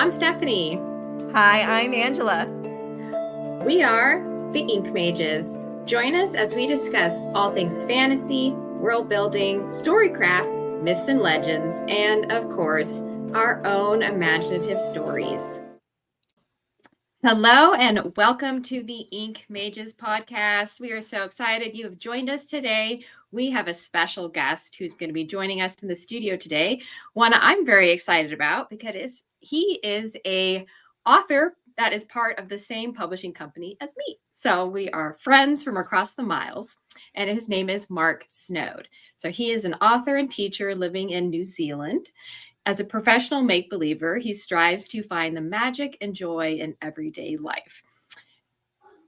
I'm Stephanie. Hi, I'm Angela. We are the Ink Mages. Join us as we discuss all things fantasy, world building, storycraft, myths and legends, and of course, our own imaginative stories. Hello and welcome to the Ink Mages podcast. We are so excited you have joined us today. We have a special guest who's going to be joining us in the studio today. One I'm very excited about because he is an author that is part of the same publishing company as me. So we are friends from across the miles, and his name is Mark Snoad. So he is an author and teacher living in New Zealand. As a professional make-believer, he strives to find the magic and joy in everyday life.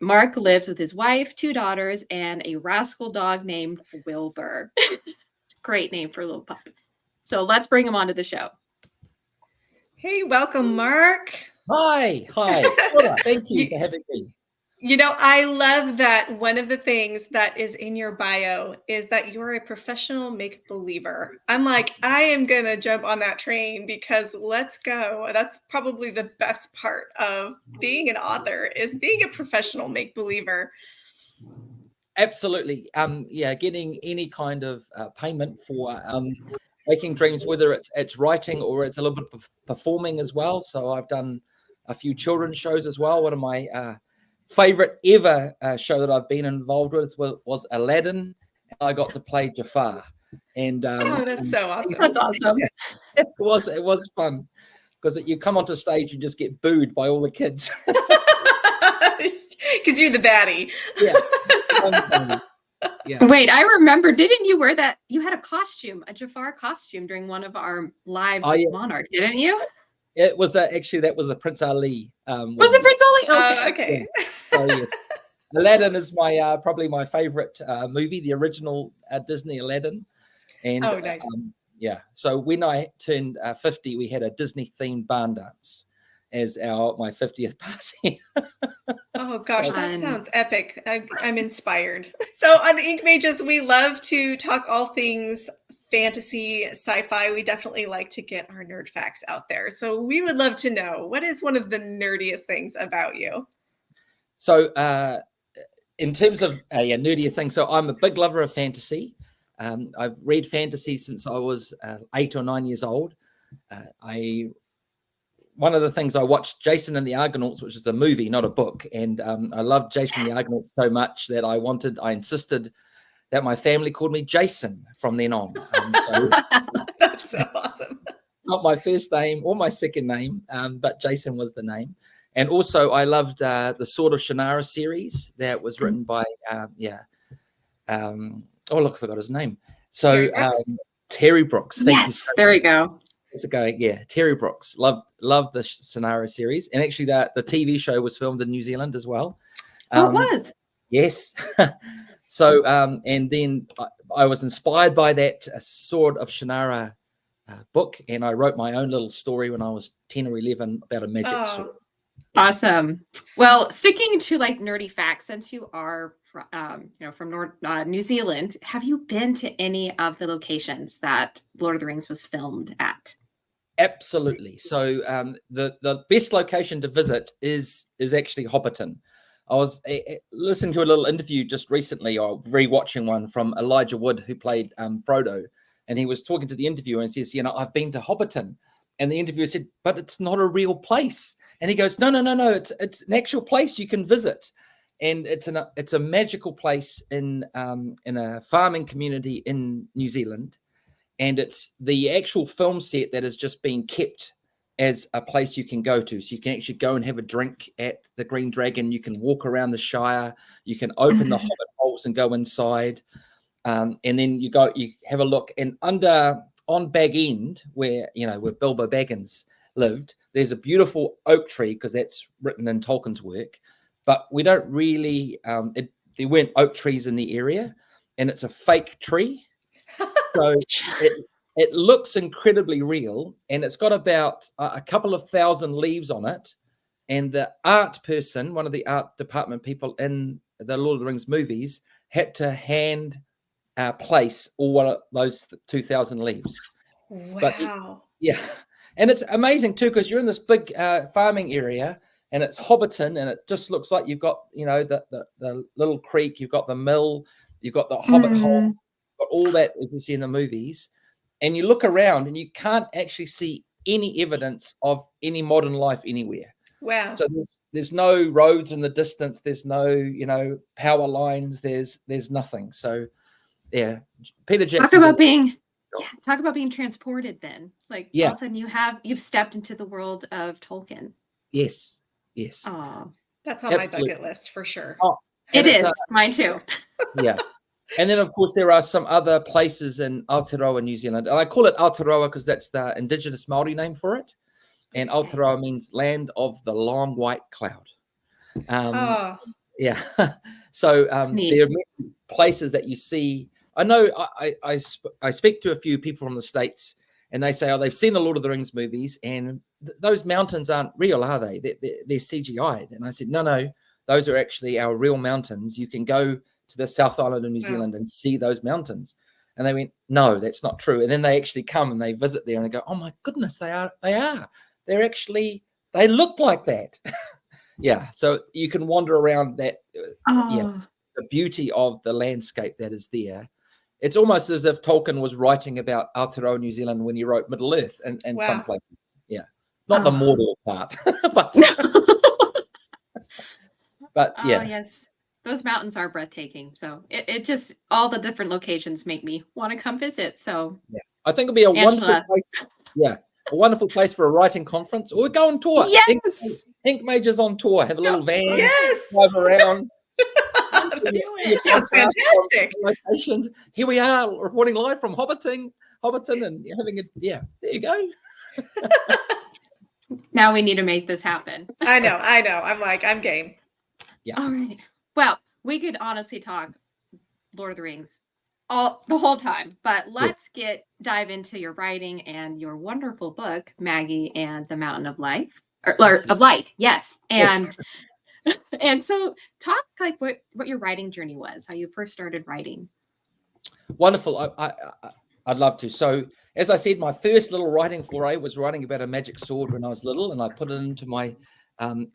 Mark lives with his wife, 2 daughters, and a rascal dog named Wilbur. Great name for a little pup. So let's bring him onto the show. Hey, welcome, Mark. Hi. Hola. Thank you for having me. You know, I love that one of the things that is in your bio is that you're a professional make-believer. I'm like, I am going to jump on that train because let's go. That's probably the best part of being an author is being a professional make-believer. Absolutely. Getting any kind of payment for making dreams, whether it's writing or it's a little bit of performing as well. So I've done a few children's shows as well. One of my favorite ever show that I've been involved with was Aladdin. I got to play Jafar, and that's so awesome. That's awesome. It was fun because you come onto stage and just get booed by all the kids because you're the baddie. Yeah. Wait, I remember. Didn't you wear that? You had a Jafar costume during one of our lives with Monarch, didn't you? It was actually that was the Prince Ali. Was it Prince Ali? Okay. Yeah. So yes, Aladdin is my probably my favorite movie, the original Disney Aladdin. And nice. So when I turned 50, we had a Disney themed barn dance as my 50th party. Oh gosh, that sounds epic. I'm inspired. So on the Ink Mages, we love to talk all things fantasy, sci-fi. We definitely like to get our nerd facts out there. So we would love to know, what is one of the nerdiest things about you? So in terms of nerdier things, so I'm a big lover of fantasy. I've read fantasy since I was 8 or 9 years old. One of the things I watched Jason and the Argonauts, which is a movie, not a book. And I loved Jason and the Argonauts so much that I insisted that my family called me Jason from then on. So that's so awesome. Not my first name or my second name, but Jason was the name. And also I loved the Sword of Shannara series that was written by, I forgot his name. So Terry Brooks. Thank you. There we go. Terry Brooks. Love the Shannara series. And actually the TV show was filmed in New Zealand as well. It was? Yes. So, and then I was inspired by that Sword of Shannara book, and I wrote my own little story when I was 10 or 11 about a magic sword. Awesome. Well, sticking to like nerdy facts, since you are from New Zealand, have you been to any of the locations that Lord of the Rings was filmed at? Absolutely. So the best location to visit is actually Hobbiton. I was listening to a little interview just recently, or rewatching one from Elijah Wood, who played Frodo, and he was talking to the interviewer and says, I've been to Hobbiton. And the interviewer said, but it's not a real place. And he goes, no, it's an actual place you can visit. And it's a magical place in a farming community in New Zealand. And it's the actual film set that has just been kept as a place you can go to. So you can actually go and have a drink at the Green Dragon. You can walk around the Shire. You can open the Hobbit holes and go inside. And then you have a look. And on Bag End, where Bilbo Baggins lived, there's a beautiful oak tree, because that's written in Tolkien's work. But we don't really, there weren't oak trees in the area. And it's a fake tree. So it looks incredibly real, and it's got about a couple of thousand leaves on it. And the art person, one of the art department people in the Lord of the Rings movies, had to hand place all one of those 2,000 leaves. Wow. But And it's amazing too, because you're in this big farming area, and it's Hobbiton, and it just looks like you've got, you know, the little creek, you've got the mill, you've got the Hobbit hole, got all that as you see in the movies. And you look around and you can't actually see any evidence of any modern life anywhere. Wow. So there's no roads in the distance, there's no, you know, power lines, there's nothing. So yeah, Peter Jackson. Talk about being transported then. Like all of a sudden you've stepped into the world of Tolkien. Yes. Oh, that's on my bucket list for sure. Oh, it is mine too. Yeah. And then, of course, there are some other places in Aotearoa, New Zealand. And I call it Aotearoa because that's the indigenous Māori name for it. And Aotearoa means land of the long white cloud. Yeah. So there are many places that you see. I know I speak to a few people from the States, and they say, oh, they've seen the Lord of the Rings movies, and those mountains aren't real, are they? They're CGI'd. And I said, no, those are actually our real mountains. You can go to the South Island of New Zealand and see those mountains. And they went, no, that's not true. And then they actually come and they visit there and they go, oh my goodness, they are. They're actually, they look like that. Yeah. So you can wander around that, the beauty of the landscape that is there. It's almost as if Tolkien was writing about Aotearoa, New Zealand when he wrote Middle Earth and some places. Yeah. Not the Mordor part, but yeah. Yes. Those mountains are breathtaking. So it just, all the different locations make me want to come visit. So yeah. I think it'll be a wonderful place. Yeah. A wonderful place for a writing conference, or go on tour. Yes. Ink Majors on tour. Have a little van. Yes. Drive around. Sounds fantastic. Locations. Here we are reporting live from Hobbiton and having a, there you go. Now we need to make this happen. I know. I'm game. Yeah. All right. Well, we could honestly talk Lord of the Rings the whole time, but let's dive into your writing and your wonderful book, Maggie and the Mountain of Life, or of Light. Yes. And and so talk like what your writing journey was, how you first started writing. Wonderful. I'd love to. So as I said, my first little writing foray was writing about a magic sword when I was little, and I put it into my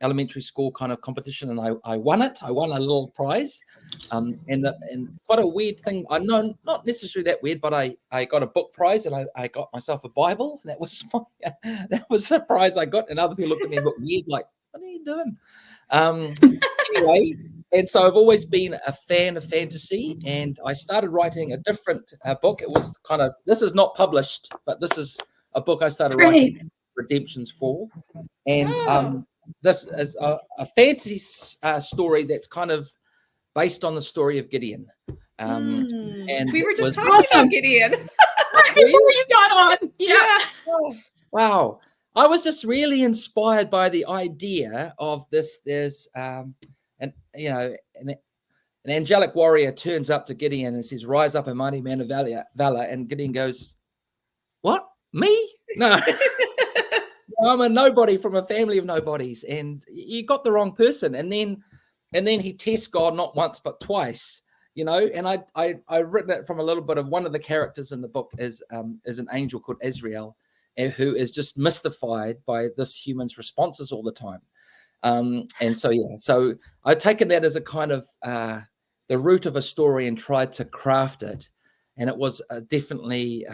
elementary school kind of competition, and I won it. I won a little prize, and quite a weird thing. I know, not necessarily that weird, but I got a book prize, and I got myself a Bible. That was a prize I got, and other people looked at me and looked weird, like, what are you doing? Anyway, and so I've always been a fan of fantasy, and I started writing a different book. It was kind of, this is not published, but this is a book I started writing, Redemption's Fall, and this is a fantasy story that's kind of based on the story of Gideon. And we were just talking about Gideon right before you got on. Yeah. Wow. I was just really inspired by the idea of this. There's an angelic warrior turns up to Gideon and says, "Rise up, a mighty man of valor." And Gideon goes, "What? Me? No." I'm a nobody from a family of nobodies, and you got the wrong person. And then he tests God not once but twice, you know. And I've written it from a little bit of one of the characters in the book is an angel called Azrael, who is just mystified by this human's responses all the time. And so I've taken that as a kind of the root of a story and tried to craft it, and it was definitely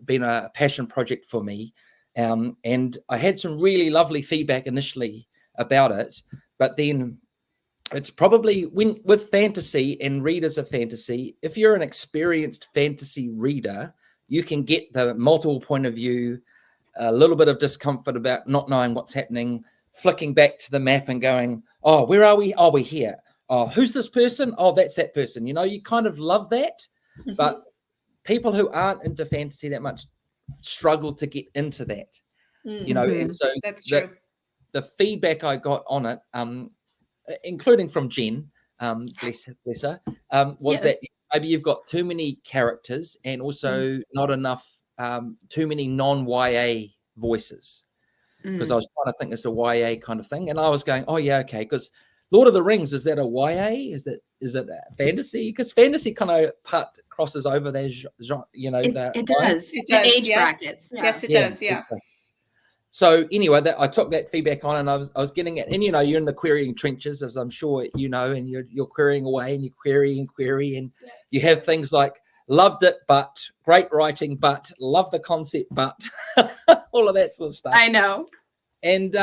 been a passion project for me. And I had some really lovely feedback initially about it, but then it's probably with fantasy and readers of fantasy, if you're an experienced fantasy reader, you can get the multiple point of view, a little bit of discomfort about not knowing what's happening, flicking back to the map and going, oh, where are we? Oh, we're here. Oh, who's this person? Oh, that's that person. You know, you kind of love that, but people who aren't into fantasy that much struggle to get into that, you know. And so that's true. The feedback I got on it, including from Jen, bless her, was that maybe you've got too many characters and also not enough, too many non-YA voices. Because I was trying to think it's a YA kind of thing, and I was going, oh yeah, okay, because Lord of the Rings, is that a YA? Is it a fantasy? Because fantasy kind of part crosses over their genre, you know. It does. It the does. age brackets. Yes, it does. Yeah. So anyway, I took that feedback on, and I was getting it. And you're in the querying trenches, as I'm sure you know, and you're querying away, and you query, and you have things like loved it, but great writing, but love the concept, but all of that sort of stuff. I know. And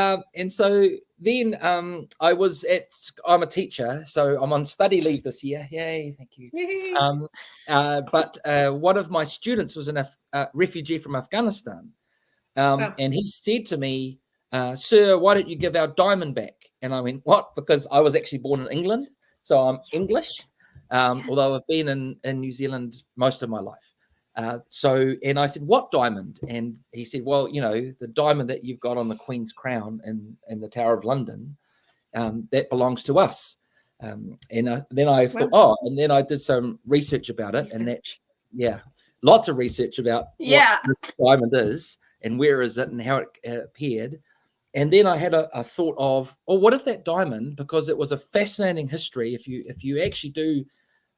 so then I'm a teacher, so I'm on study leave this year. Yay, thank you. Yay. But one of my students was a refugee from Afghanistan. And he said to me, sir, why don't you give our diamond back? And I went, what? Because I was actually born in England, so I'm English, although I've been in New Zealand most of my life. And I said, what diamond? And he said, well, the diamond that you've got on the Queen's crown in the Tower of London, that belongs to us. And then I thought, and then I did some research about it. And lots of research about what this diamond is and where is it and how it appeared. And then I had a thought of, what if that diamond, because it was a fascinating history, if you actually do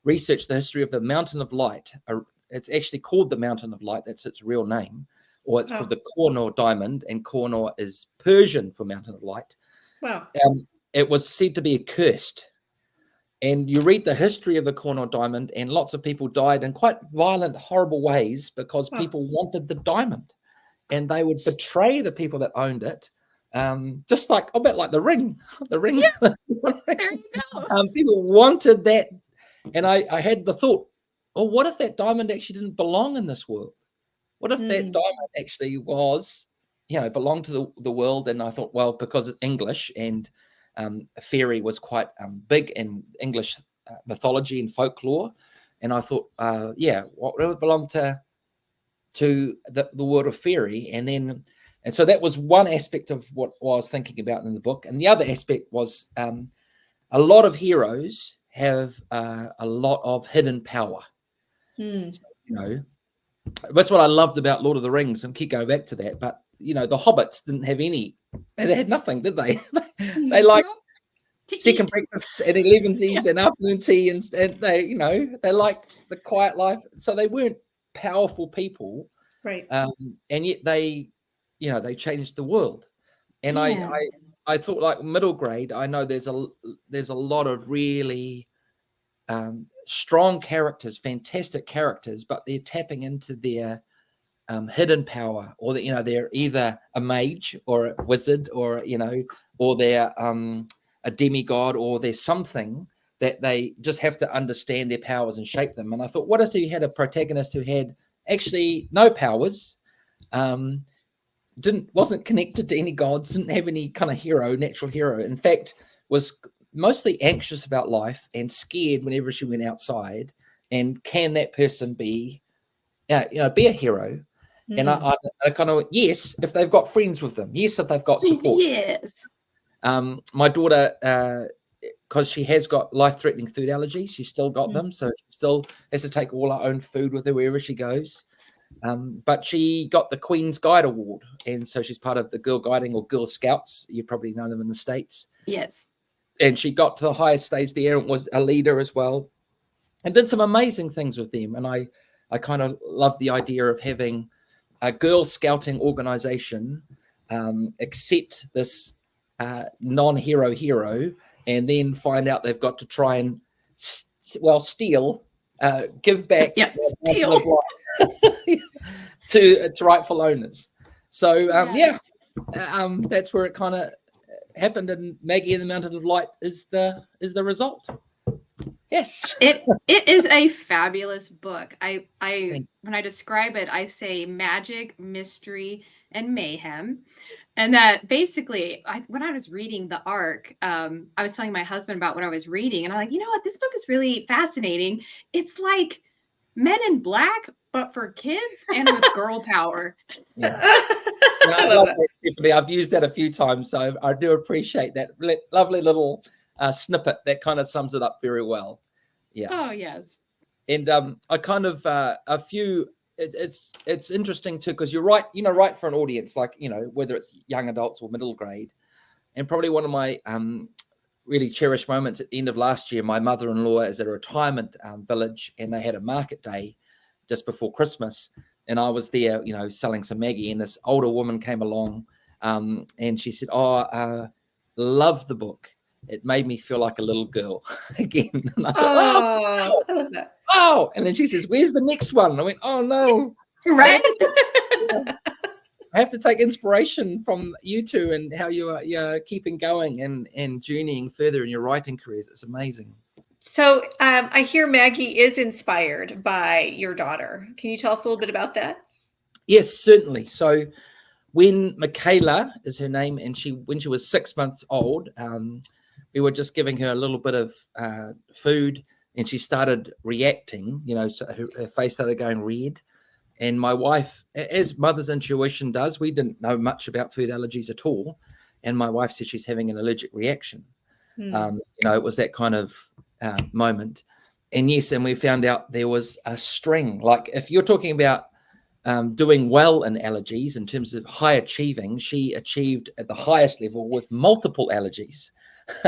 research the history of the Mountain of Light, it's actually called the Mountain of Light, that's its real name, or it's called the Koh-i-Noor diamond, and Koh-i-Noor is Persian for Mountain of Light. Wow. It was said to be cursed. And you read the history of the Koh-i-Noor diamond, and lots of people died in quite violent, horrible ways because people wanted the diamond, and they would betray the people that owned it. Just like a bit like the ring. The ring. Yeah. There you go. People wanted that. And I had the thought, what if that diamond actually didn't belong in this world? What if that diamond actually was, belonged to the world? And I thought, well, because it's English, and fairy was quite big in English mythology and folklore. And I thought, what would belong to the world of fairy? And so that was one aspect of what I was thinking about in the book. And the other aspect was a lot of heroes have a lot of hidden power. So, that's what I loved about Lord of the Rings, and keep going back to that. But the hobbits didn't have any; they had nothing, did they? They liked second breakfast and 11 teas and afternoon tea, and they, they liked the quiet life. So they weren't powerful people, right? And yet they changed the world. And I thought, like middle grade, I know there's a lot of really strong characters, fantastic characters, but they're tapping into their hidden power, or that they're either a mage or a wizard, or or they're a demigod, or there's something that they just have to understand their powers and shape them. And I thought, what if you had a protagonist who had actually no powers, wasn't connected to any gods, didn't have any kind of natural hero, in fact was mostly anxious about life and scared whenever she went outside, and can that person be a hero? And I kind of went, yes, if they've got friends with them, yes, if they've got support. Yes. My daughter, because she has got life-threatening food allergies, she's still got them, so she still has to take all her own food with her wherever she goes. But she got the Queen's Guide Award, and so she's part of the Girl Guiding, or Girl Scouts. You probably know them in the States. Yes. And she got to the highest stage there and was a leader as well, and did some amazing things with them. And I kind of love the idea of having a Girl Scouting organization accept this non-hero hero, and then find out they've got to try and steal, give back steal. to its rightful owners. So that's where it kind of happened, and Maggie and the Mountain of Light is the result. Yes, it is a fabulous book. I when I describe it, I say magic, mystery, and mayhem. And that basically, when I was reading the Ark, I was telling my husband about what I was reading, and I'm like, you know what, this book is really fascinating. It's like Men in Black, but for kids and with girl power. Yeah. I love that, Tiffany. I've used that a few times, so I do appreciate that lovely little snippet that kind of sums it up very well. Yeah. Oh yes. And I kind of a few. It's interesting too, because you're right. Right for an audience, like whether it's young adults or middle grade. And probably one of my really cherished moments at the end of last year, my mother-in-law is at a retirement village, and they had a market day just before Christmas, and I was there, selling some Maggie, and this older woman came along And she said, love the book. It made me feel like a little girl again. And I thought, I love that. oh, and then she says, where's the next one? And I went, oh no. Right. I have to take inspiration from you two and how you're keeping going and journeying further in your writing careers. It's amazing. So I hear Maggie is inspired by your daughter. Can you tell us a little bit about that? Yes, certainly. So when Michaela is her name, and when she was 6 months old, we were just giving her a little bit of food, and she started reacting, so her face started going red. And my wife, as mother's intuition does, we didn't know much about food allergies at all. And my wife said she's having an allergic reaction. It was that kind of moment. And yes, and we found out there was a string. Like if you're talking about doing well in allergies in terms of high achieving, she achieved at the highest level with multiple allergies.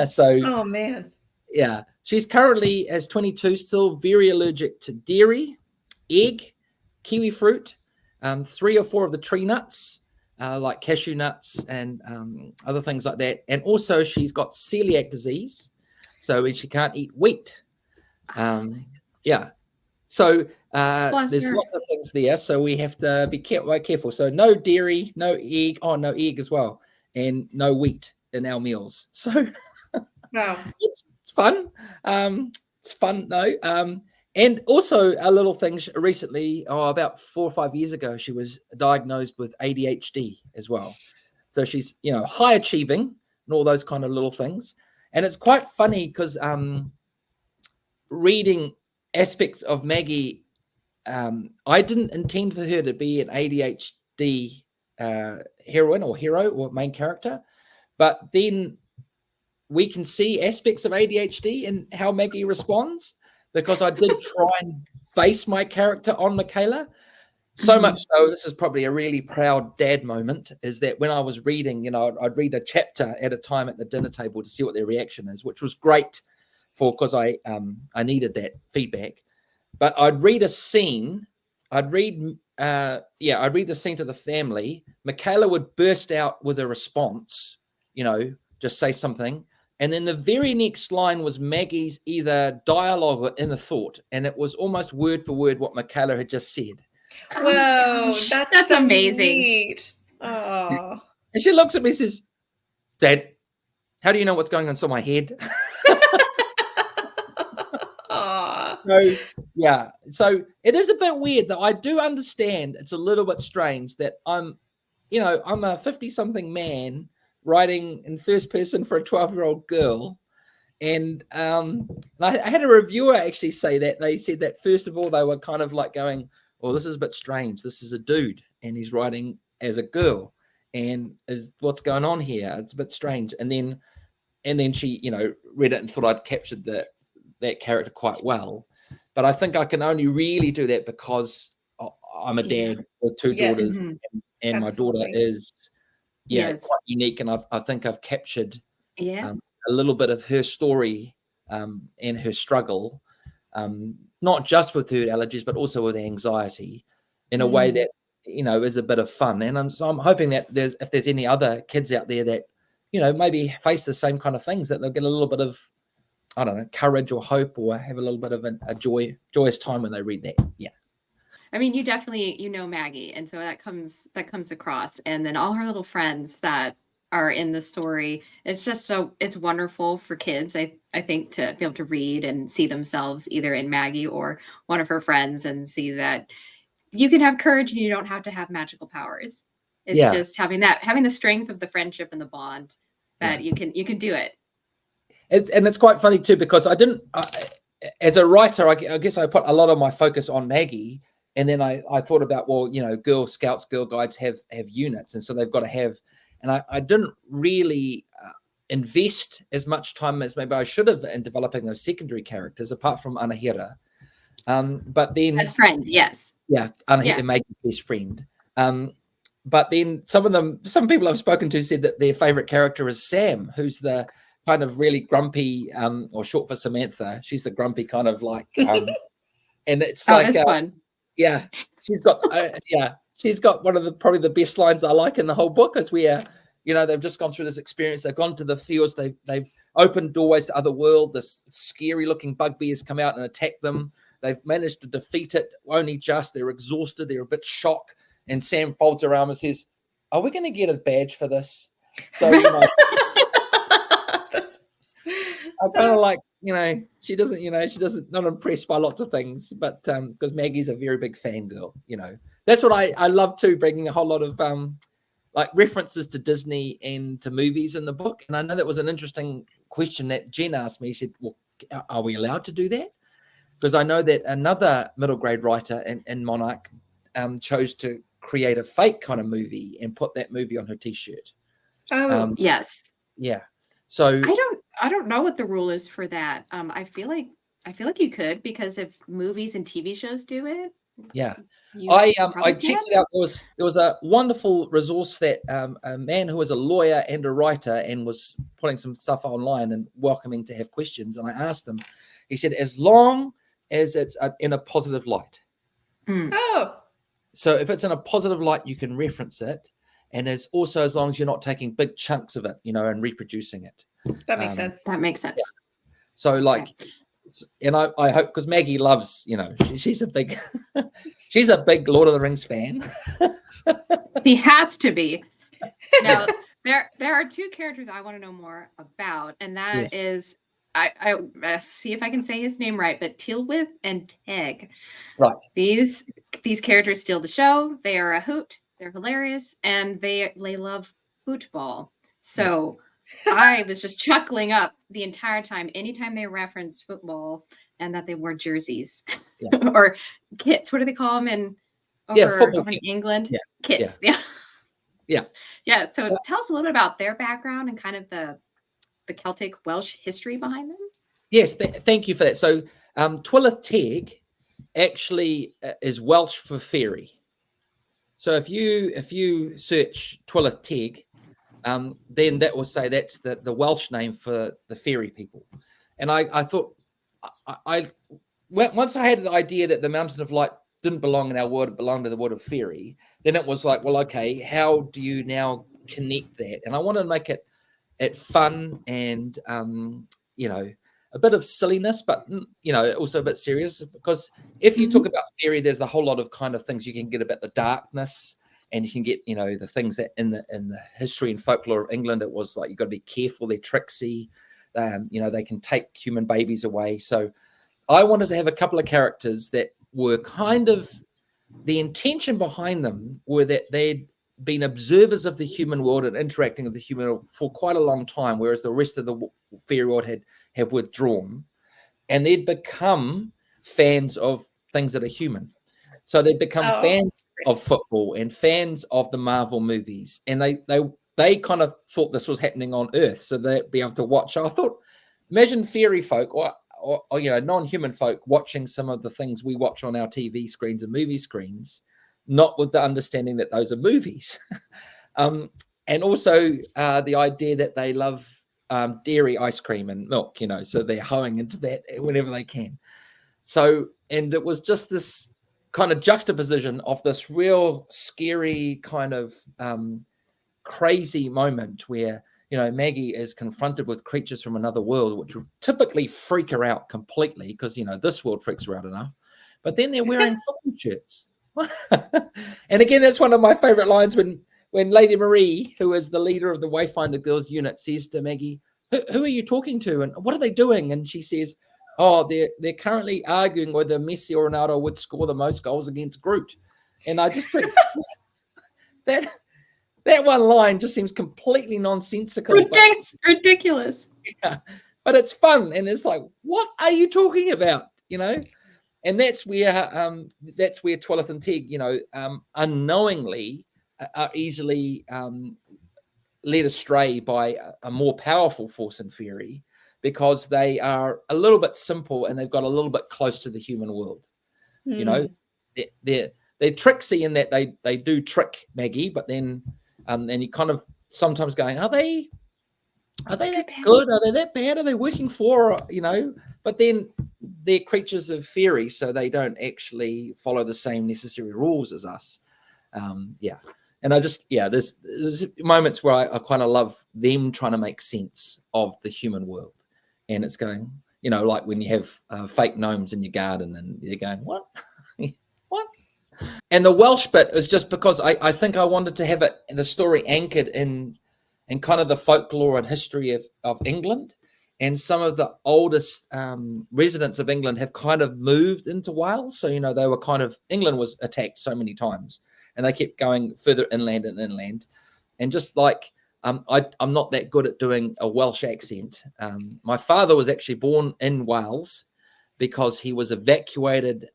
So, oh man, yeah, she's currently, as 22, still very allergic to dairy, egg, kiwi fruit, 3 or 4 of the tree nuts, like cashew nuts and other things like that. And also she's got celiac disease, so she can't eat wheat. Yeah. So there's lots of things there. So we have to be careful. So no dairy, no egg. Oh, no egg as well. And no wheat in our meals. So wow. It's fun. It's fun, no. And also a little thing recently, about 4 or 5 years ago, she was diagnosed with ADHD as well. So she's, high achieving and all those kind of little things. And it's quite funny because reading aspects of Maggie, I didn't intend for her to be an ADHD heroine or hero or main character, but then we can see aspects of ADHD in how Maggie responds, because I did try and base my character on Michaela. So much so, this is probably a really proud dad moment, is that when I was reading, I'd read a chapter at a time at the dinner table to see what their reaction is, which was great because I needed that feedback. But I'd read a scene, I'd read the scene to the family. Michaela would burst out with a response, just say something. And then the very next line was Maggie's either dialogue or inner thought. And it was almost word for word what Michaela had just said. Whoa, that's so amazing. Neat. Oh. And she looks at me and says, Dad, how do you know what's going on inside my head? So, yeah. So it is a bit weird that I do understand. It's a little bit strange that I'm a 50-something man writing in first person for a 12-year-old girl. And I had a reviewer actually say that. They said that, first of all, they were kind of like going, well, this is a bit strange. This is a dude and he's writing as a girl. And is what's going on here? It's a bit strange. And then she, read it and thought I'd captured that character quite well. But I think I can only really do that because I'm a dad with 2 daughters, and my daughter is quite unique. And I think I've captured a little bit of her story and her struggle, not just with food allergies, but also with anxiety in a way that, is a bit of fun. And I'm hoping that if there's any other kids out there that, maybe face the same kind of things, that they'll get a little bit of, I don't know, courage or hope, or have a little bit of a joyous time when they read that. Yeah. I mean, you definitely, Maggie. And so that comes across. And then all her little friends that are in the story, it's just it's wonderful for kids, I think, to be able to read and see themselves either in Maggie or one of her friends, and see that you can have courage and you don't have to have magical powers. It's just having the strength of the friendship and the bond that you can do it. It's quite funny too, because I didn't, as a writer, I guess I put a lot of my focus on Maggie, and then I thought about, well, Girl Scouts, Girl Guides have units, and so they've got to have, and I didn't really invest as much time as maybe I should have in developing those secondary characters, apart from Anahira. But then as friend, yes, Anahira, Maggie's best friend. But then some people I've spoken to said that their favorite character is Sam, who's the kind of really grumpy, or short for Samantha. She's the grumpy kind of like, and it's that's fun. Yeah, she's got one of probably the best lines I like in the whole book, is where you know, they've just gone through this experience. They've gone to the fields. They've opened doorways to other world. This scary looking bugbear has come out and attacked them. They've managed to defeat it only just. They're exhausted. They're a bit shocked. And Sam folds her arm and says, "Are we going to get a badge for this?" So, you know, I kind of like, you know, she doesn't not impressed by lots of things, but because Maggie's a very big fangirl, you know. That's what I love too, bringing a whole lot of like references to Disney and to movies in the book. And I know that was an interesting question that Jen asked me. She said, "Well, are we allowed to do that?" Because I know that another middle grade writer in Monarch chose to create a fake kind of movie and put that movie on her T-shirt. Oh, yes. Yeah. So I don't know what the rule is for that. I feel like you could, because if movies and TV shows do it. Yeah, you I probably checked can. it out. There was a wonderful resource that a man who was a lawyer and a writer and was putting some stuff online and welcoming to have questions. And I asked him. He said, as long as it's in a positive light. Oh, So if it's in a positive light, you can reference it, and it's also as long as you're not taking big chunks of it, you know, and reproducing it. that makes sense. That makes sense. Yeah. So like. Okay. And I hope, because Maggie loves, you know, she's a big Lord of the Rings fan. He has to be. Now, there are two characters I want to know more about, and that is I see if I can say his name right, but Tealwith and Teg. Right. These characters steal the show. They are a hoot. They're hilarious, and they love football. So. Yes. I was just chuckling up the entire time, anytime they referenced football and that they wore jerseys or kits. What do they call them over in England? Yeah. Kits. Yeah. So tell us a little bit about their background and kind of the Celtic Welsh history behind them. Yes, thank you for that. So Twyleth Teg actually is Welsh for fairy. So if you search Twyleth Teg, then that will say that's the Welsh name for the fairy people. And I thought, once I had the idea that the Mountain of Light didn't belong in our world, it belonged to the world of fairy, then it was like, well, okay, how do you now connect that? And I wanted to make it fun and, you know, a bit of silliness, but, you know, also a bit serious, because if you talk about fairy, there's a whole lot of kind of things you can get about the darkness. And you can get, you know, the things that in the history and folklore of England, it was like, you've got to be careful. They're tricksy. You know, they can take human babies away. So I wanted to have a couple of characters that were kind of, the intention behind them were that they'd been observers of the human world and interacting with the human world for quite a long time, whereas the rest of the fairy world had withdrawn. And they'd become fans of things that are human. So they'd become fans of football and fans of the Marvel movies, and they kind of thought this was happening on Earth, so they'd be able to watch. I thought, imagine fairy folk or you know, non-human folk watching some of the things we watch on our TV screens and movie screens, not with the understanding that those are movies, and also the idea that they love dairy ice cream and milk, you know, so they're hoeing into that whenever they can. So, and it was just this kind of juxtaposition of this real scary kind of crazy moment where, you know, Maggie is confronted with creatures from another world, which would typically freak her out completely, because, you know, this world freaks her out enough. But then they're wearing football shirts. And again, that's one of my favorite lines when Lady Marie, who is the leader of the Wayfinder Girls unit, says to Maggie, who are you talking to? And what are they doing? And she says, oh, they're currently arguing whether Messi or Ronaldo would score the most goals against Groot. And I just think that one line just seems completely nonsensical. Ridiculous. Yeah, but it's fun. And it's like, what are you talking about? You know? And that's where Twyleth and Teg, you know, unknowingly are easily led astray by a more powerful force in fairy, because they are a little bit simple and they've got a little bit close to the human world. You know, they're tricksy in that they do trick Maggie, but then and you kind of sometimes going, are they that good? Are they that bad? Are they working for, you know? But then they're creatures of fairy, so they don't actually follow the same necessary rules as us. And I just, there's moments where I kind of love them trying to make sense of the human world. And it's going, like when you have fake gnomes in your garden and you're going, what? What? And the Welsh bit is just because I think I wanted to have the story anchored in kind of the folklore and history of England. And some of the oldest residents of England have kind of moved into Wales. So, they were England was attacked so many times and they kept going further inland and inland. And just like, I'm not that good at doing a Welsh accent. My father was actually born in Wales because he was evacuated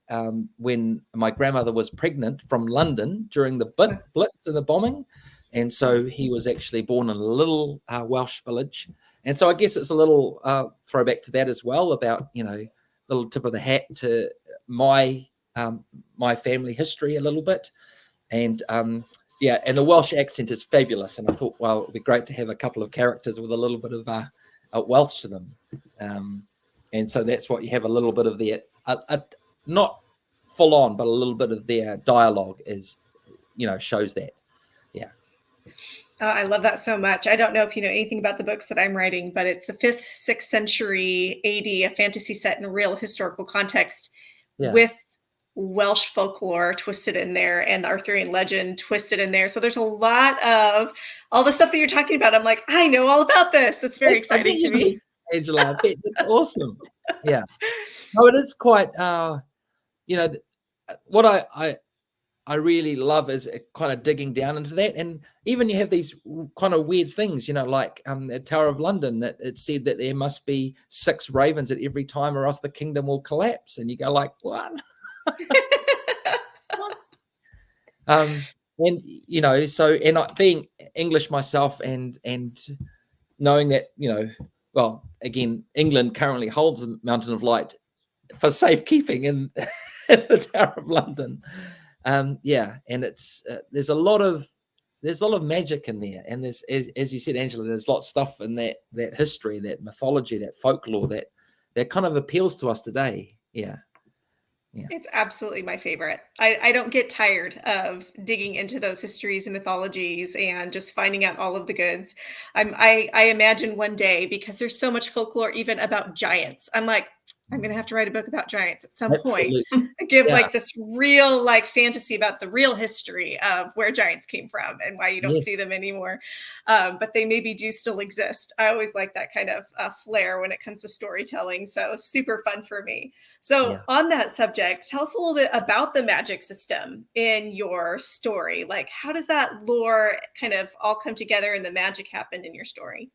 when my grandmother was pregnant from London during the Blitz and the bombing. And so he was actually born in a little Welsh village. And so I guess it's a little throwback to that as well about, little tip of the hat to my family history a little bit. And and the Welsh accent is fabulous. And I thought, well, it'd be great to have a couple of characters with a little bit of Welsh to them. And so that's what you have a little bit of their, not full on, but a little bit of their dialogue is, shows that. Yeah. Oh, I love that so much. I don't know if you know anything about the books that I'm writing, but it's the 5th, 6th century AD, a fantasy set in a real historical context with Welsh folklore twisted in there and the Arthurian legend twisted in there. So there's a lot of all the stuff that you're talking about. I'm like, I know all about this. That's very exciting to me. Angela, I bet it's awesome. Yeah. No, it is quite, what I really love is kind of digging down into that. And even you have these kind of weird things, like at Tower of London, that it said that there must be 6 ravens at every time or else the kingdom will collapse. And you go like, what? And, so, and being English myself and knowing that, well, again, England currently holds the Mountain of Light for safekeeping in the Tower of London. And it's there's a lot of magic in there, and there's as you said, Angela, there's lots of stuff in that history, that mythology, that folklore that kind of appeals to us today. Yeah. It's absolutely my favorite. I don't get tired of digging into those histories and mythologies and just finding out all of the goods. I imagine one day, because there's so much folklore even about giants, I'm like, I'm going to have to write a book about giants at some point. Give like this real fantasy about the real history of where giants came from and why you don't see them anymore. But they maybe do still exist. I always like that kind of flair when it comes to storytelling. So super fun for me. So on that subject, tell us a little bit about the magic system in your story. Like, how does that lore kind of all come together and the magic happen in your story?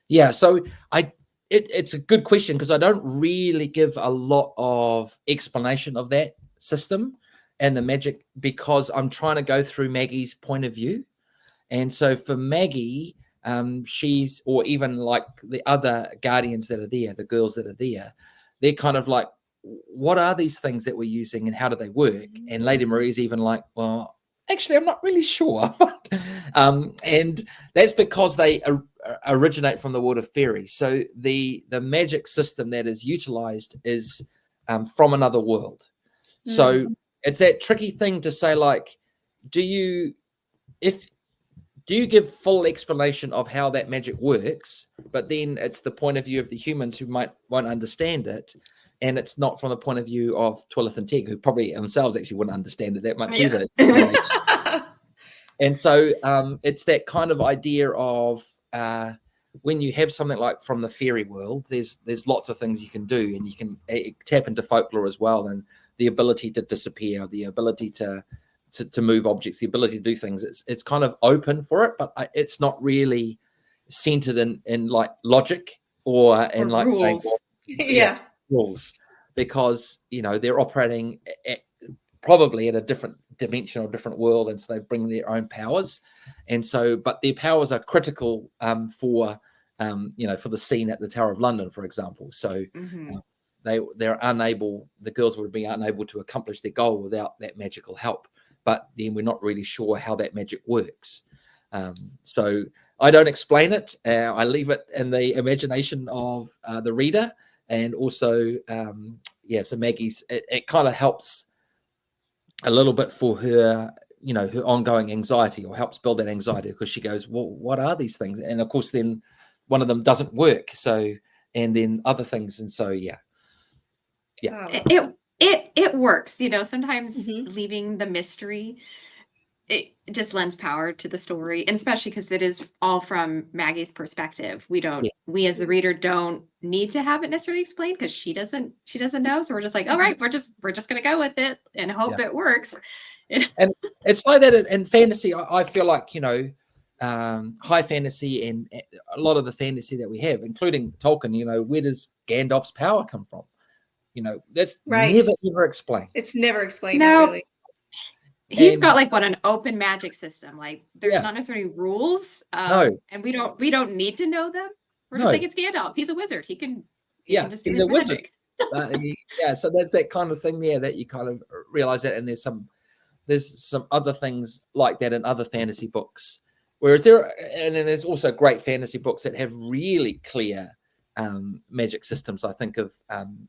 Yeah, so it's a good question, because I don't really give a lot of explanation of that system and the magic, because I'm trying to go through Maggie's point of view. And so for Maggie, she's, or even like the other guardians that are there, the girls that are there, they're kind of like, what are these things that we're using and how do they work? And Lady Marie's even like, well, actually, I'm not really sure. And that's because they originate from the world of fairy. So the magic system that is utilized is from another world. So it's that tricky thing to say, like, do you give full explanation of how that magic works, but then it's the point of view of the humans who won't understand it. And it's not from the point of view of Twilith and Tig, who probably themselves actually wouldn't understand it that much either. And so it's that kind of idea of when you have something like from the fairy world, there's lots of things you can do, and you can tap into folklore as well, and the ability to disappear, the ability to move objects, the ability to do things. It's kind of open for it, but it's not really centered in like logic or in like rules. Saying, well, rules, because they're operating probably at a different dimension or different world, and so they bring their own powers, and so but their powers are critical for for the scene at the Tower of London, for example. So they're unable, the girls would be unable to accomplish their goal without that magical help, but then we're not really sure how that magic works. So I don't explain it. I leave it in the imagination of the reader. And also, so Maggie's, it kind of helps a little bit for her you know, her ongoing anxiety, or helps build that anxiety, because she goes, well, what are these things? And of course, then one of them doesn't work. So, and then other things. And so, yeah. It works, you know, sometimes Mhm. leaving the mystery, it just lends power to the story, and especially because it is all from Maggie's perspective. Yes. We as the reader don't need to have it necessarily explained, because she doesn't know. So we're just like, all right, we're just gonna go with it and hope it works. And it's like that in fantasy. I feel like, you know, high fantasy and a lot of the fantasy that we have, including Tolkien, you know, where does Gandalf's power come from? You know, that's Right. never ever explained. It's never explained, No. really. He's And got like an open magic system. Like there's Yeah. not necessarily rules, No. and we don't need to know them. We're just No. like, it's Gandalf. He's a wizard. He can just do he's his a wizard. magic. Yeah, so that's that kind of thing there, that you kind of realize that, and there's some other things like that in other fantasy books. Whereas then there's also great fantasy books that have really clear magic systems. I think of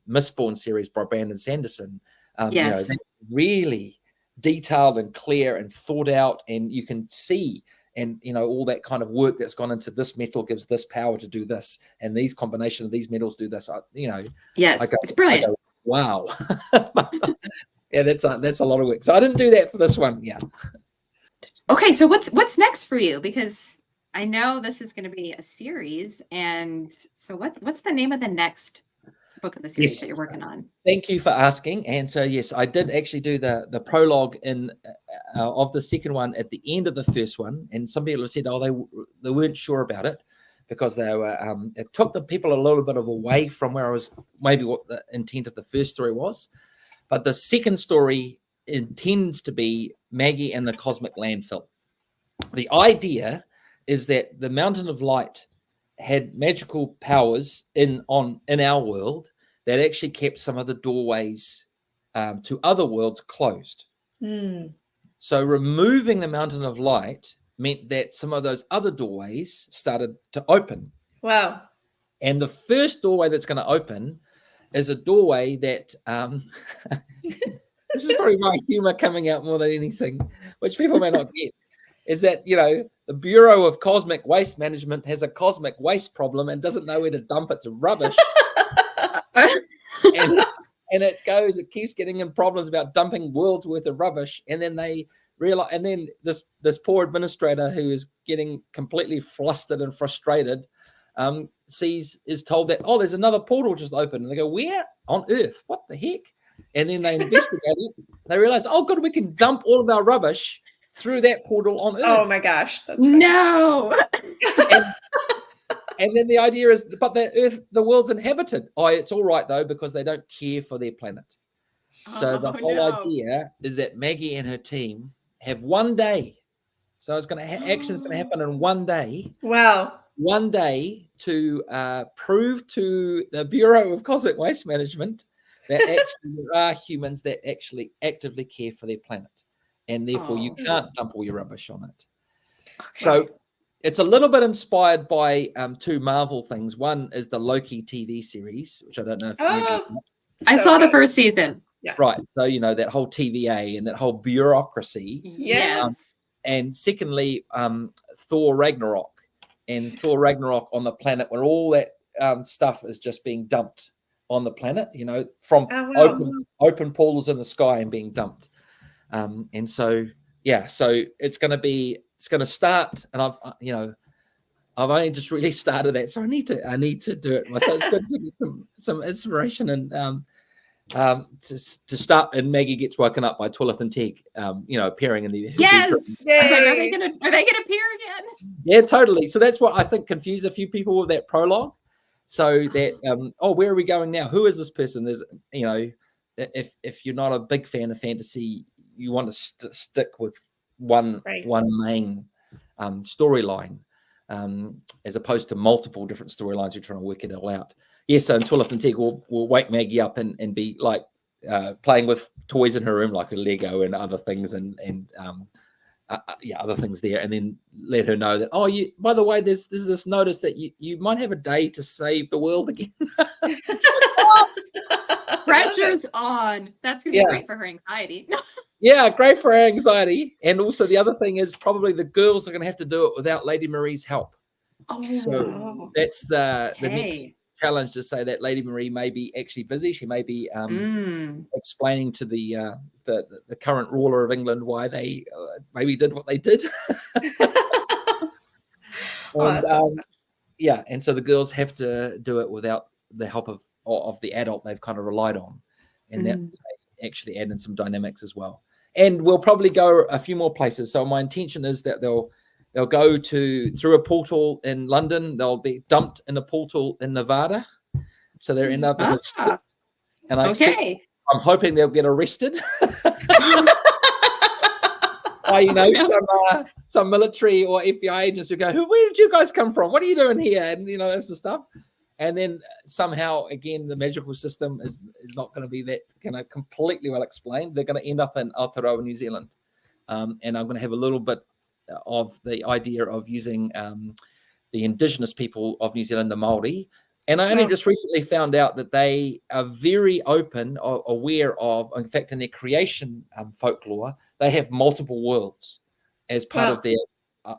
Mistborn series by Brandon Sanderson. You know, Yes. really detailed and clear and thought out, and you can see, and you know, all that kind of work that's gone into this metal gives this power to do this, and these combination of these metals do this. You know, Yes, it's brilliant. Wow. Yeah, that's a lot of work. So I didn't do that for this one. Yeah. Okay, so what's next for you? Because I know this is going to be a series, and so what's the name of the next book of the series that you're working on? Thank you for asking. And so, yes, I did actually do the prologue of the second one at the end of the first one. And some people have said, oh, they weren't sure about it, because they were it took the people a little bit of away from where I was, maybe what the intent of the first story was. But the second story intends to be Maggie and the cosmic landfill. The idea is that the Mountain of Light had magical powers in our world that actually kept some of the doorways to other worlds closed. So removing the Mountain of Light meant that some of those other doorways started to open. Wow. And the first doorway that's going to open is a doorway that this is probably my humor coming out more than anything, which people may not get, is that, you know, the Bureau of Cosmic Waste Management has a cosmic waste problem and doesn't know where to dump its rubbish. and it keeps getting in problems about dumping worlds worth of rubbish. And then they realize, and then this poor administrator, who is getting completely flustered and frustrated, is told that, oh, there's another portal just open. And they go, where on earth? What the heck? And then they investigate it. They realize, oh, good, we can dump all of our rubbish through that portal on Earth. Oh my gosh. That's no. And then the idea is, but the world's inhabited. Oh, it's all right though, because they don't care for their planet. So the whole idea is that Maggie and her team have one day. So it's going to action's going to happen in one day. Wow. One day to prove to the Bureau of Cosmic Waste Management that actually there are humans that actually actively care for their planet, and therefore you can't dump all your rubbish on it. Okay. So it's a little bit inspired by two Marvel things. One is the Loki TV series, which I don't know if I saw the first season. Yeah. Right. So, you know, that whole TVA and that whole bureaucracy. Yes. And secondly, Thor Ragnarok. And Thor Ragnarok on the planet where all that stuff is just being dumped on the planet, you know, from open portals in the sky and being dumped. And so, yeah, so it's going to start, and I've only just really started that, so I need to do it myself. It's good to get some inspiration and to start. And Maggie gets woken up by Twilith and Teague, appearing in the yes. Are they gonna appear again? Yeah, totally. So that's what I think confused a few people with that prologue. So that where are we going now? Who is this person? There's, you know, if you're not a big fan of fantasy, you want to stick with one main storyline, as opposed to multiple different storylines. You're trying to work it all out. Yes, so Twilith and Teague will wake Maggie up and be like playing with toys in her room, like a Lego and other things, and other things there, and then let her know that, oh, you, by the way, there's this notice that you might have a day to save the world again. Pressure's on. That's gonna be great for her anxiety. Yeah, great for our anxiety. And also the other thing is probably the girls are going to have to do it without Lady Marie's help. So that's the next challenge, to say that Lady Marie may be actually busy. She may be explaining to the current ruler of England why they maybe did what they did. And, and so the girls have to do it without the help of the adult they've kind of relied on, and that actually add in some dynamics as well. And we'll probably go a few more places. So my intention is that they'll go through a portal in London. They'll be dumped in a portal in Nevada. So they'll end up in the States. And I'm hoping they'll get arrested. Some military or FBI agents who go, where did you guys come from? What are you doing here? And that's the stuff. And then somehow, again, the magical system is not going to be that completely well explained. They're going to end up in Aotearoa, New Zealand. And I'm going to have a little bit of the idea of using the indigenous people of New Zealand, the Māori. And I only just recently found out that they are very open, or aware of, in fact, in their creation folklore, they have multiple worlds as part of their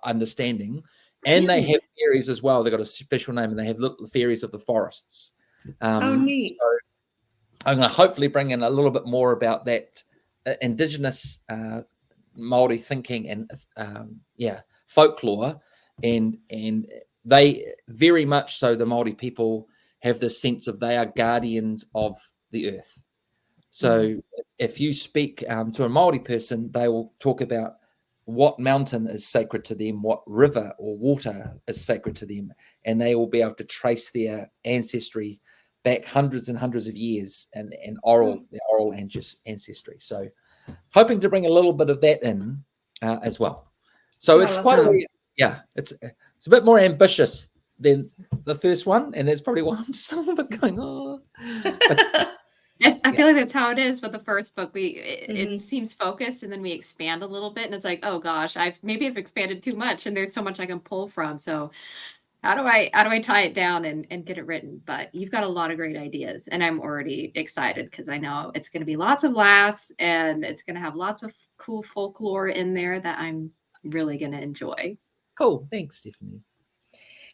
understanding. And they have fairies as well. They've got a special name, and they have little fairies of the forests. Neat. So I'm going to hopefully bring in a little bit more about that indigenous Māori thinking and folklore, and they very much so, the Māori people have this sense of they are guardians of the earth. So if you speak to a Māori person, they will talk about what mountain is sacred to them, what river or water is sacred to them, and they will be able to trace their ancestry back hundreds and hundreds of years, and their oral ancestry. So hoping to bring a little bit of that in as well. So it's quite it's a bit more ambitious than the first one, and that's probably why I'm still a bit going, I feel like that's how it is with the first book. It seems focused, and then we expand a little bit, and it's like, oh gosh, I've expanded too much, and there's so much I can pull from. So how do I tie it down and get it written? But you've got a lot of great ideas, and I'm already excited because I know it's going to be lots of laughs, and it's going to have lots of cool folklore in there that I'm really going to enjoy. Cool. Thanks, Stephanie.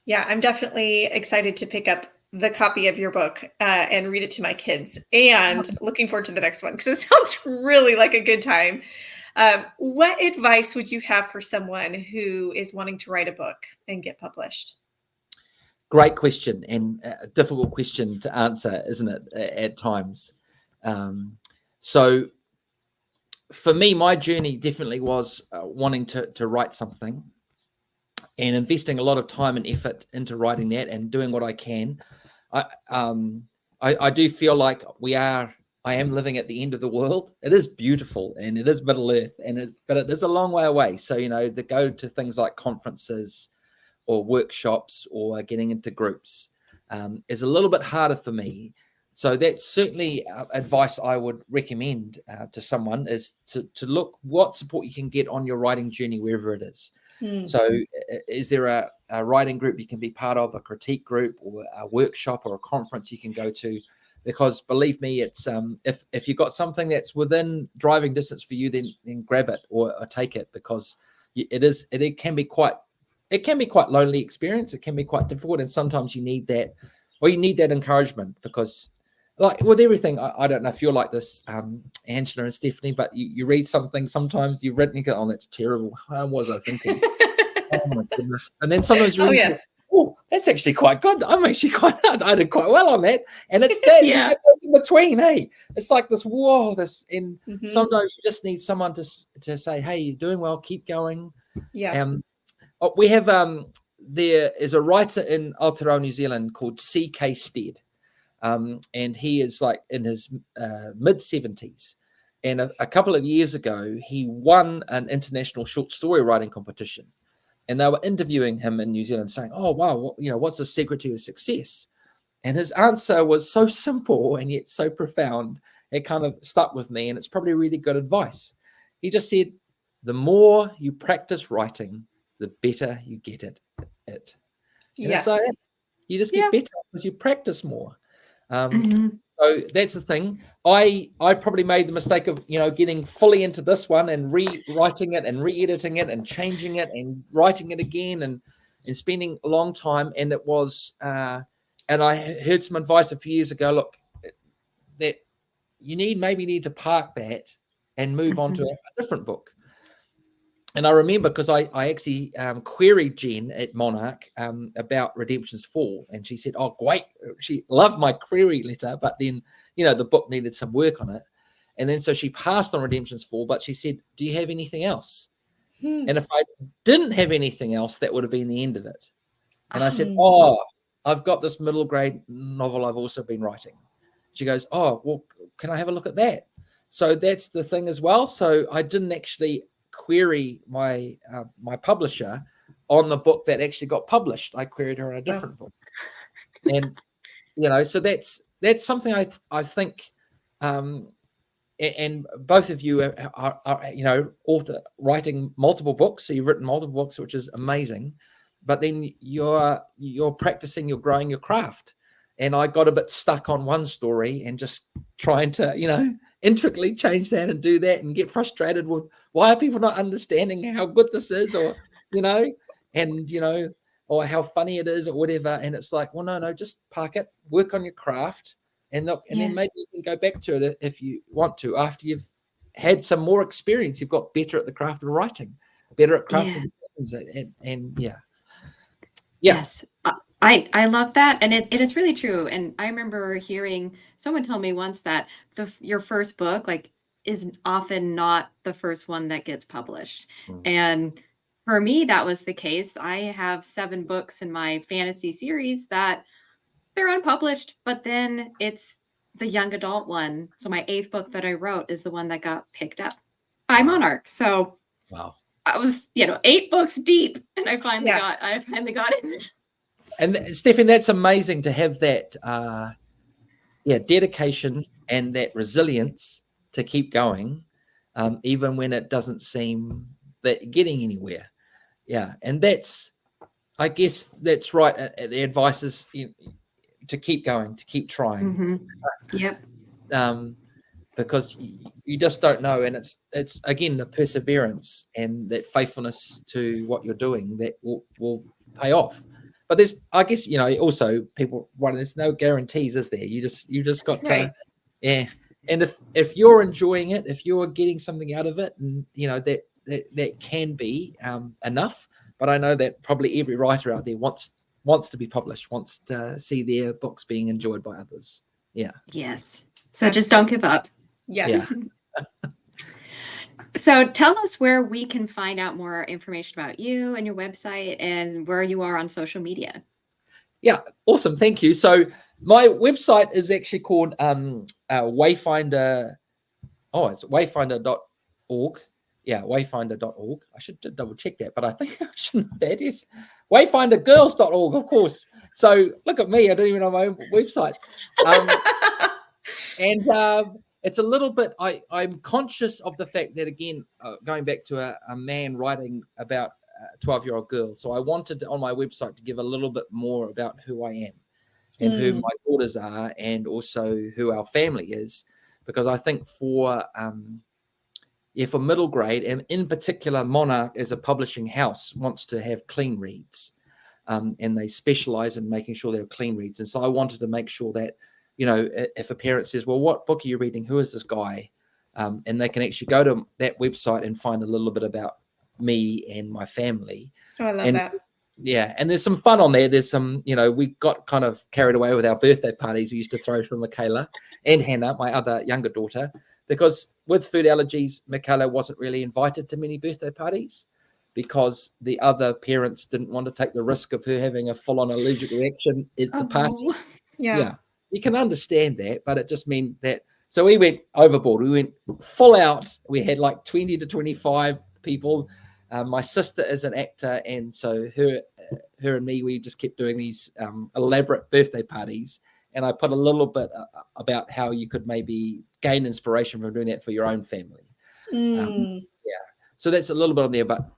Yeah, I'm definitely excited to pick up the copy of your book and read it to my kids, and looking forward to the next one because it sounds really like a good time. What advice would you have for someone who is wanting to write a book and get published? Great question, and a difficult question to answer, isn't it, at times? So for me, my journey definitely was wanting to write something and investing a lot of time and effort into writing that and doing what I can. I do feel like I am living at the end of the world. It is beautiful, and it is Middle Earth, but it is a long way away. So, to go to things like conferences or workshops or getting into groups is a little bit harder for me. So that's certainly advice I would recommend to someone, is to look what support you can get on your writing journey, wherever it is. So is there a writing group you can be part of, a critique group, or a workshop or a conference you can go to? Because believe me, it's if you've got something that's within driving distance for you, then grab it or take it, because it can be quite lonely experience. It can be quite difficult, and sometimes you need that encouragement, because like with everything, I don't know if you're like this, Angela and Stephanie, but you read something, sometimes you've written, you go, oh, that's terrible. How was I thinking? Oh my goodness. And then sometimes you read, oh, that's actually quite good. I did quite well on that. And it's that that's in between, hey. It's like this, and sometimes you just need someone to say, hey, you're doing well, keep going. Yeah. We have there is a writer in Aotearoa, New Zealand, called C.K. Stead. And he is like in his mid-70s. And a couple of years ago, he won an international short story writing competition. And they were interviewing him in New Zealand, saying, oh, wow, what's the secret to your success? And his answer was so simple and yet so profound. It kind of stuck with me, and it's probably really good advice. He just said, the more you practice writing, the better you get at it. And Yes. so you just get better because you practice more. So that's the thing. I probably made the mistake of, getting fully into this one and rewriting it and re-editing it and changing it and writing it again and spending a long time. And it was, and I heard some advice a few years ago, look, that you maybe need to park that and move on to a different book. And I remember because I actually queried Jen at Monarch about Redemption's Fall, and she said, "Oh, great!" She loved my query letter, but then the book needed some work on it, and then so she passed on Redemption's Fall. But she said, "Do you have anything else?" And if I didn't have anything else, that would have been the end of it. And I said, "Oh, I've got this middle grade novel I've also been writing." She goes, "Oh, well, can I have a look at that?" So that's the thing as well. So I didn't actually query my publisher on the book that actually got published. I queried her on a different book, and so that's something I think, and both of you are author writing multiple books. So you've written multiple books, which is amazing. But then you're practicing, you're growing your craft. And I got a bit stuck on one story and just trying to, intricately change that and do that and get frustrated with why are people not understanding how good this is, or, or how funny it is or whatever. And it's like, well, no, just park it, work on your craft and look, and then maybe you can go back to it if you want to, after you've had some more experience, you've got better at the craft of writing, better at crafting sentences, and Yes. I love that. And it's really true. And I remember hearing someone tell me once that your first book is often not the first one that gets published. And for me, that was the case. I have 7 books in my fantasy series that they're unpublished, but then it's the young adult one. So my 8th book that I wrote is the one that got picked up by Monarch. So I was, 8 books deep, and I finally got it. And Stephen, that's amazing to have that, dedication and that resilience to keep going, even when it doesn't seem that you're getting anywhere. Yeah, and I guess that's right. The advice is to keep going, to keep trying. Because you just don't know, and it's again the perseverance and that faithfulness to what you're doing that will pay off. But there's, I guess, also people there's no guarantees, is there? You just got to, And if you're enjoying it, if you're getting something out of it, and that can be enough. But I know that probably every writer out there wants to be published, wants to see their books being enjoyed by others. Yeah. Yes. So just don't give up. Yes. Yeah. So tell us where we can find out more information about you and your website and where you are on social media. Yeah, awesome. Thank you. So my website is actually called Wayfinder. Oh, it's wayfinder.org. Yeah, wayfinder.org. I should double check that, but I think I shouldn't know that. Is wayfindergirls.org, of course. So look at me. I don't even know my own website. And it's a little bit, I'm conscious of the fact that, again, going back to a man writing about a 12-year-old girl. So I wanted on my website to give a little bit more about who I am and who my daughters are, and also who our family is. Because I think for middle grade, and in particular, Monarch as a publishing house wants to have clean reads. And they specialize in making sure they're clean reads. And so I wanted to make sure that, if a parent says, well, what book are you reading? Who is this guy? And they can actually go to that website and find a little bit about me and my family. Oh, I love that. Yeah. And there's some fun on there. There's some, we got kind of carried away with our birthday parties we used to throw for Michaela and Hannah, my other younger daughter, because with food allergies, Michaela wasn't really invited to many birthday parties because the other parents didn't want to take the risk of her having a full-on allergic reaction at the party. Yeah. You can understand that, but it just meant that. So we went overboard. We went full out. We had like 20 to 25 people. My sister is an actor, and so her and me, we just kept doing these elaborate birthday parties. And I put a little bit about how you could maybe gain inspiration from doing that for your own family. So that's a little bit on there, but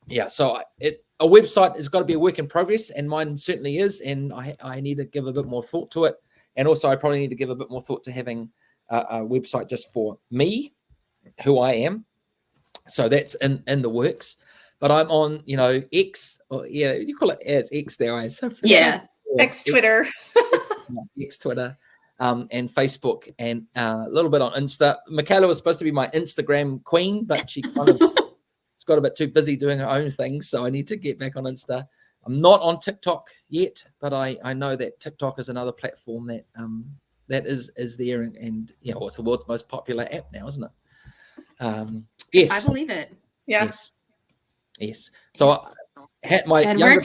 yeah, so a website has got to be a work in progress, and mine certainly is, and I need to give a bit more thought to it. And also I probably need to give a bit more thought to having a website just for me, who I am. So that's in the works. But I'm on, X, or yeah, you call it as X now. So Yeah. X Twitter. X Twitter, and Facebook, and a little bit on Insta. Michaela was supposed to be my Instagram queen, but she kind of got a bit too busy doing her own things. So I need to get back on Insta. I'm not on TikTok yet, but I know that TikTok is another platform that that is there, and yeah, well, it's the world's most popular app now, isn't it? Yes, I believe it. Yeah. Yes. So Yes. I had my And where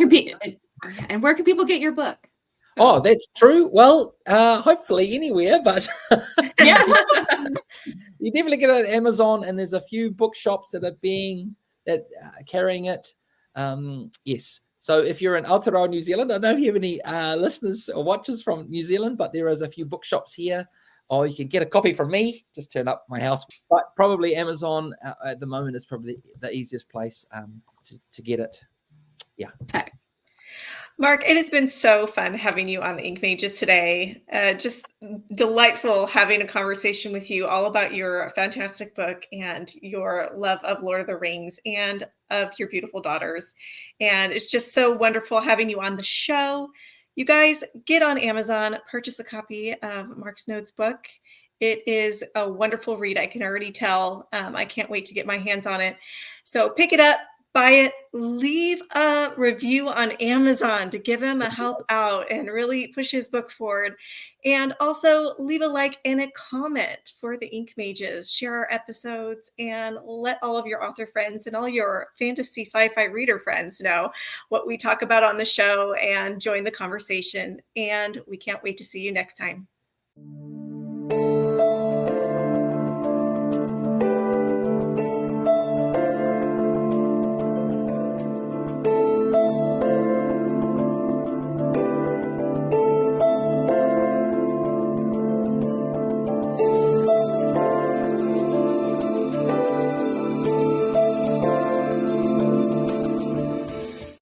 can people get your book? Oh, that's true. Well, hopefully anywhere, but Yeah. you definitely get it at Amazon, and there's a few bookshops that are carrying it. Yes. So if you're in Aotearoa, New Zealand, I don't know if you have any listeners or watchers from New Zealand, but there is a few bookshops here. Or you can get a copy from me, just turn up my house. But probably Amazon at the moment is probably the easiest place to get it. Yeah. Okay. Mark, it has been so fun having you on the Ink Mages today. Just delightful having a conversation with you all about your fantastic book and your love of Lord of the Rings and of your beautiful daughters. And it's just so wonderful having you on the show. You guys, get on Amazon, purchase a copy of Mark Snoad's book. It is a wonderful read. I can already tell. I can't wait to get my hands on it. So pick it up. Buy it, leave a review on Amazon to give him a help out and really push his book forward. And also leave a like and a comment for the Ink Mages. Share our episodes and let all of your author friends and all your fantasy sci-fi reader friends know what we talk about on the show and join the conversation. And we can't wait to see you next time.